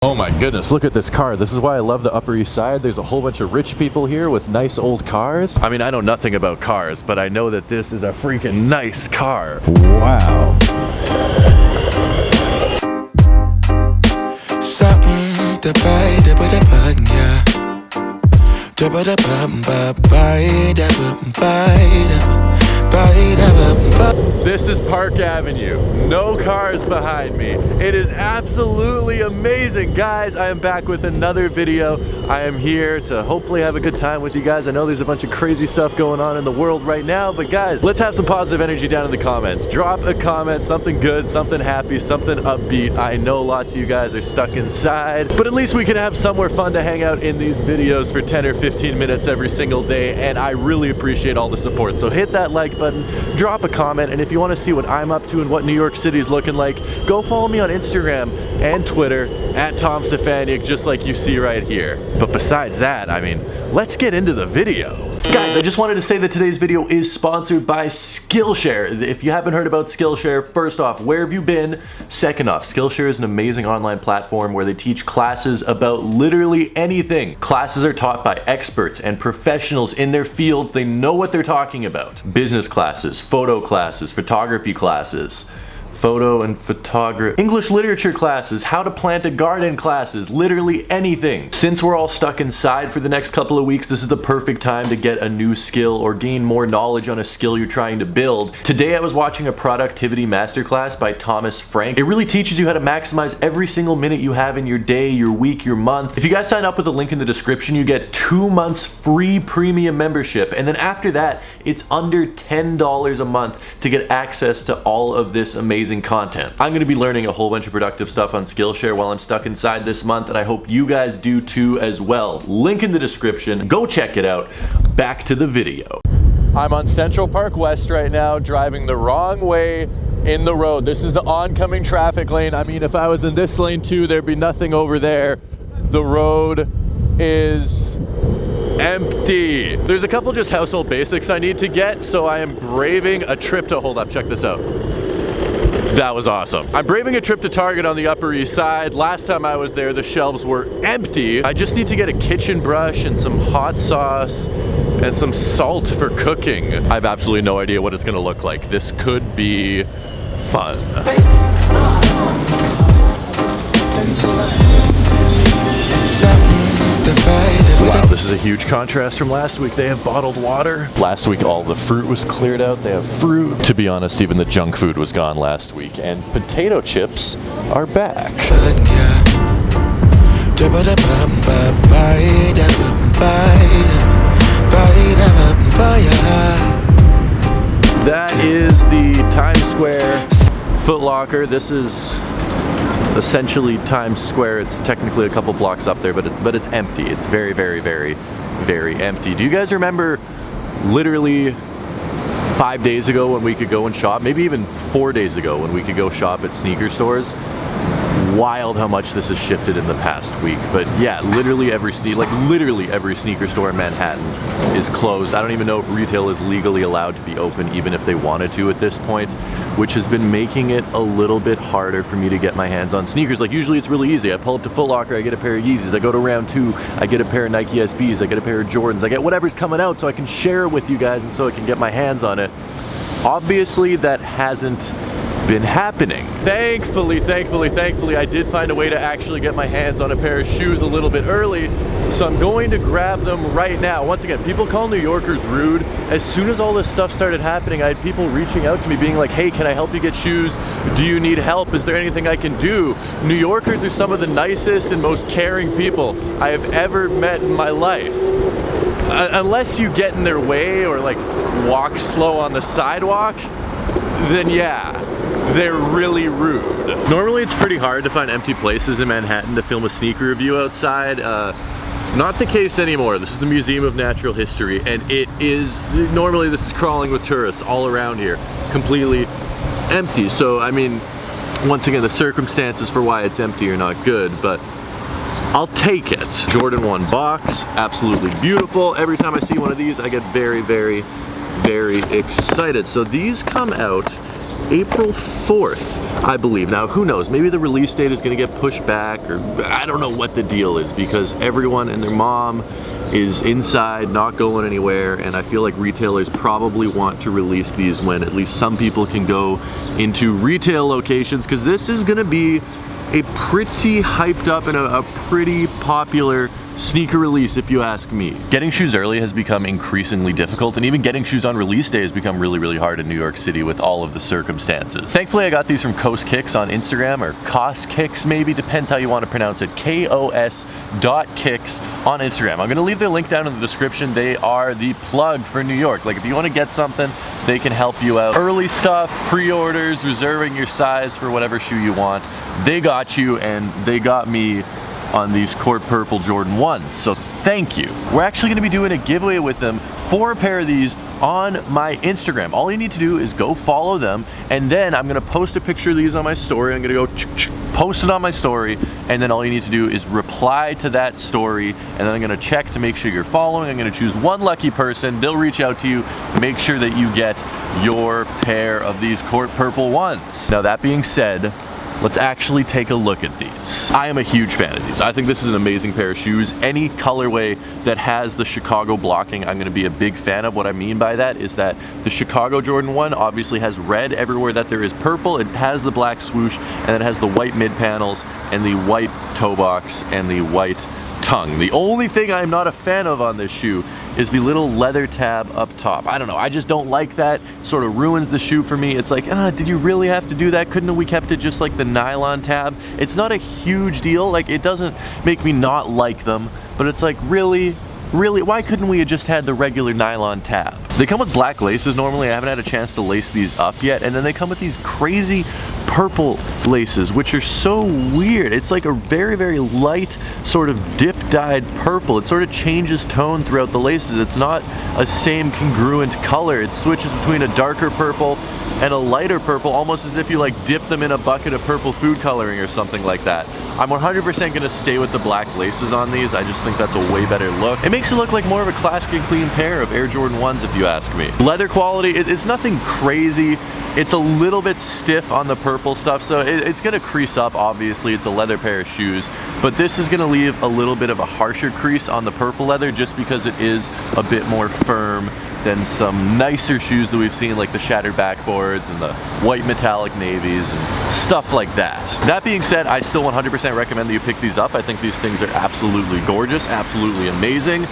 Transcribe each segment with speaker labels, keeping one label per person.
Speaker 1: Oh my goodness, look at this car. This is why I love the Upper East Side. There's a whole bunch of rich people here with nice old cars. I mean, I know nothing about cars, but I know that this is a freaking nice car. Wow.
Speaker 2: Something to buy the button, yeah.
Speaker 1: This is Park Avenue. No cars behind me. It is absolutely amazing. Guys, I am back with another video. I am here to hopefully have a good time with you guys. I know there's a bunch of crazy stuff going on in the world right now, but guys, let's have some positive energy down in the comments. Drop a comment, something good, something happy, something upbeat. I know lots of you guys are stuck inside, but at least we can have somewhere fun to hang out in these videos for 10 or 15 minutes every single day, and I really appreciate all the support. So hit that like button, drop a comment, and if you want to see what I'm up to and what New York City is looking like, go follow me on Instagram and Twitter at Tom Stefaniak, just like you see right here. But besides that, I mean, let's get into the video. Guys, I just wanted to say that today's video is sponsored by Skillshare. If you haven't heard about Skillshare, first off, where have you been? Second off, Skillshare is an amazing online platform where they teach classes about literally anything. Classes are taught by experts and professionals in their fields. They know what they're talking about. Business classes, photo classes, photography classes, photo and photography, English literature classes, how to plant a garden classes, literally anything. Since we're all stuck inside for the next couple of weeks, this is the perfect time to get a new skill or gain more knowledge on a skill you're trying to build. Today I was watching a productivity masterclass by Thomas Frank. It really teaches you how to maximize every single minute you have in your day, your week, your month. If you guys sign up with the link in the description, you get 2 months free premium membership, and then after that, it's under $10 a month to get access to all of this amazing content. I'm going to be learning a whole bunch of productive stuff on Skillshare while I'm stuck inside this month, and I hope you guys do too as well. Link in the description. Go check it out. Back to the video. I'm on Central Park West right now, driving the wrong way in the road. This is the oncoming traffic lane. I mean, if I was in this lane too, there'd be nothing over there. The road is empty. There's a couple just household basics I need to get, so I am braving a trip to, hold up, check this out. That was awesome. I'm braving a trip to Target on the Upper East Side. Last time I was there, the shelves were empty. I just need to get a kitchen brush and some hot sauce and some salt for cooking. I have absolutely no idea what it's gonna look like. This could be fun. Wow, this is a huge contrast from last week. They have bottled water. Last week all the fruit was cleared out. They have fruit. To be honest, even the junk food was gone last week. And potato chips are back. That is the Times Square Foot Locker. This is essentially Times Square. It's technically a couple blocks up there, but it's empty. It's very, very, very, very empty. Do you guys remember literally 5 days ago when we could go and shop? Maybe even 4 days ago when we could go shop at sneaker stores? Wild how much this has shifted in the past week. But yeah, literally every sneaker store in Manhattan is closed. I don't even know if retail is legally allowed to be open, even if they wanted to at this point, which has been making it a little bit harder for me to get my hands on sneakers. Like usually it's really easy. I pull up to Foot Locker, I get a pair of Yeezys. I go to round 2, I get a pair of Nike SBs, I get a pair of Jordans, I get whatever's coming out so I can share it with you guys and so I can get my hands on it. Obviously that hasn't been happening. Thankfully, I did find a way to actually get my hands on a pair of shoes a little bit early, so I'm going to grab them right now. Once again, people call New Yorkers rude. As soon as all this stuff started happening, I had people reaching out to me being like, hey, can I help you get shoes? Do you need help? Is there anything I can do? New Yorkers are some of the nicest and most caring people I have ever met in my life. Unless you get in their way or like walk slow on the sidewalk, then yeah, they're really rude. Normally it's pretty hard to find empty places in Manhattan to film a sneaker review outside. Not the case anymore. This is the Museum of Natural History, and it is, normally this is crawling with tourists all around here, completely empty. So I mean, once again, the circumstances for why it's empty are not good, but I'll take it. Jordan 1 box, absolutely beautiful. Every time I see one of these, I get very, very, very excited. So these come out April 4th, I believe. Now, who knows? Maybe the release date is gonna get pushed back, or I don't know what the deal is, because everyone and their mom is inside, not going anywhere, and I feel like retailers probably want to release these when at least some people can go into retail locations, because this is gonna be a pretty hyped up and a pretty popular sneaker release, if you ask me. Getting shoes early has become increasingly difficult, and even getting shoes on release day has become really hard in New York City with all of the circumstances. Thankfully, I got these from Coast Kicks on Instagram, or Cost Kicks maybe, depends how you want to pronounce it, KOS.kicks on Instagram. I'm gonna leave their link down in the description. They are the plug for New York. Like, if you want to get something, they can help you out. Early stuff, pre-orders, reserving your size for whatever shoe you want. They got you, and they got me on these Court Purple Jordan 1s, so thank you. We're actually gonna be doing a giveaway with them for a pair of these on my Instagram. All you need to do is go follow them, and then I'm gonna post a picture of these on my story. I'm gonna go post it on my story, and then all you need to do is reply to that story, and then I'm gonna check to make sure you're following. I'm gonna choose one lucky person. They'll reach out to you, make sure that you get your pair of these Court Purple 1s. Now, that being said, let's actually take a look at these. I am a huge fan of these. I think this is an amazing pair of shoes. Any colorway that has the Chicago blocking, I'm gonna be a big fan of. What I mean by that is that the Chicago Jordan 1 obviously has red everywhere that there is purple. It has the black swoosh, and it has the white mid panels and the white toe box and the white tongue. The only thing I'm not a fan of on this shoe is the little leather tab up top. I don't know, I just don't like that. It sort of ruins the shoe for me. It's like, did you really have to do that? Couldn't we kept it just like the nylon tab? It's not a huge deal, like it doesn't make me not like them, but it's like, really, why couldn't we have just had the regular nylon tab? They come with black laces normally. I haven't had a chance to lace these up yet, and then they come with these crazy purple laces, which are so weird. It's like a very light sort of dip dyed purple. It sort of changes tone throughout the laces. It's not a same congruent color. It switches between a darker purple and a lighter purple, almost as if you like dip them in a bucket of purple food coloring or something like that. I'm 100% gonna stay with the black laces on these. I just think that's a way better look. It makes it look like more of a classic and clean pair of Air Jordan 1s, if you ask me. Leather quality, it's nothing crazy. It's a little bit stiff on the purple stuff, so it's gonna crease up, obviously. It's a leather pair of shoes, but this is gonna leave a little bit of a harsher crease on the purple leather just because it is a bit more firm than some nicer shoes that we've seen, like the shattered backboards and the white metallic navies and stuff like that. That being said, I still 100% recommend that you pick these up. I think these things are absolutely gorgeous, absolutely amazing.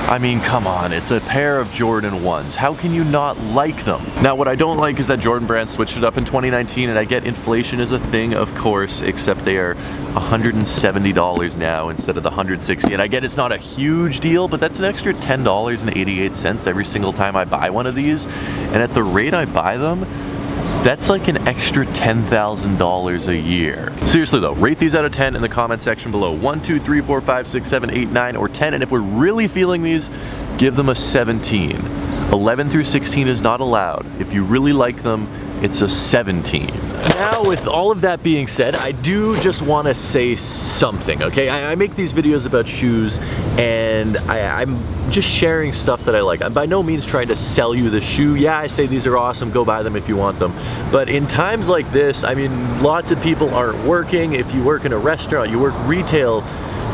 Speaker 1: I mean, come on, it's a pair of Jordan 1s. How can you not like them? Now, what I don't like is that Jordan Brand switched it up in 2019, and I get inflation is a thing, of course, except they are $170 now instead of the $160. And I get it's not a huge deal, but that's an extra $10.88 every single time I buy one of these. And at the rate I buy them, that's like an extra $10,000 a year. Seriously though, rate these out of 10 in the comment section below. 1, 2, 3, 4, 5, 6, 7, 8, 9, or 10. And if we're really feeling these, give them a 17. 11 through 16 is not allowed. If you really like them, it's a 17. Now, with all of that being said, I do just want to say something, okay? I make these videos about shoes, and I'm just sharing stuff that I like. I'm by no means trying to sell you the shoe. Yeah, I say these are awesome, go buy them if you want them. But in times like this, I mean, lots of people aren't working. If you work in a restaurant, you work retail,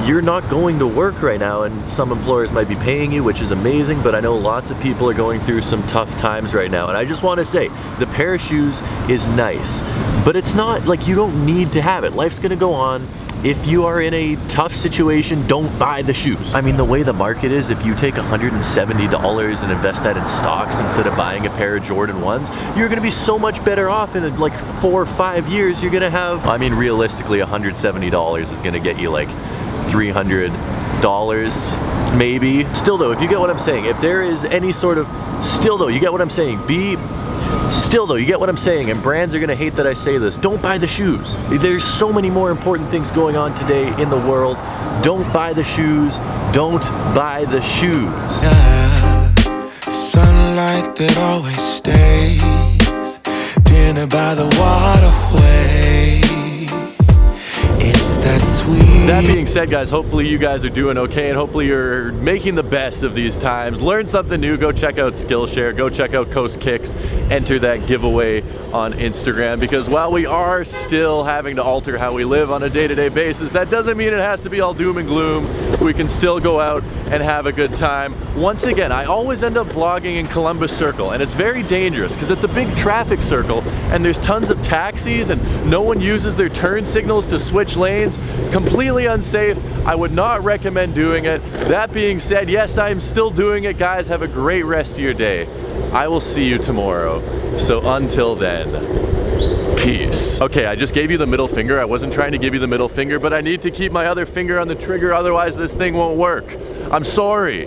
Speaker 1: you're not going to work right now, and some employers might be paying you, which is amazing, but I know lots of people are going through some tough times right now. And I just want to say, the pair of shoes is nice, but it's not like you don't need to have it. Life's gonna go on. If you are in a tough situation, don't buy the shoes. I mean, the way the market is, if you take $170 and invest that in stocks instead of buying a pair of Jordan 1s, you're gonna be so much better off in like 4 or 5 years. You're gonna have, I mean, realistically, $170 is gonna get you like $300 maybe. Still though, if you get what I'm saying, if there is any sort of, still though, you get what I'm saying, still though, you get what I'm saying, and brands are gonna hate that I say this, don't buy the shoes. There's so many more important things going on today in the world. Don't buy the shoes, don't buy the shoes.
Speaker 2: Yeah, sunlight that always stays, dinner by the waterway. It's that's sweet.
Speaker 1: That being said, guys, hopefully you guys are doing okay, and hopefully you're making the best of these times. Learn something new, go check out Skillshare, go check out Coast Kicks, enter that giveaway on Instagram, because while we are still having to alter how we live on a day-to-day basis, that doesn't mean it has to be all doom and gloom. We can still go out and have a good time. Once again, I always end up vlogging in Columbus Circle, and it's very dangerous because it's a big traffic circle and there's tons of taxis and no one uses their turn signals to switch lanes. Completely unsafe. I would not recommend doing it. That being said, yes, I'm still doing it. Guys, have a great rest of your day. I will see you tomorrow. So until then, peace. Okay, I just gave you the middle finger. I wasn't trying to give you the middle finger, but I need to keep my other finger on the trigger, otherwise this thing won't work. I'm sorry.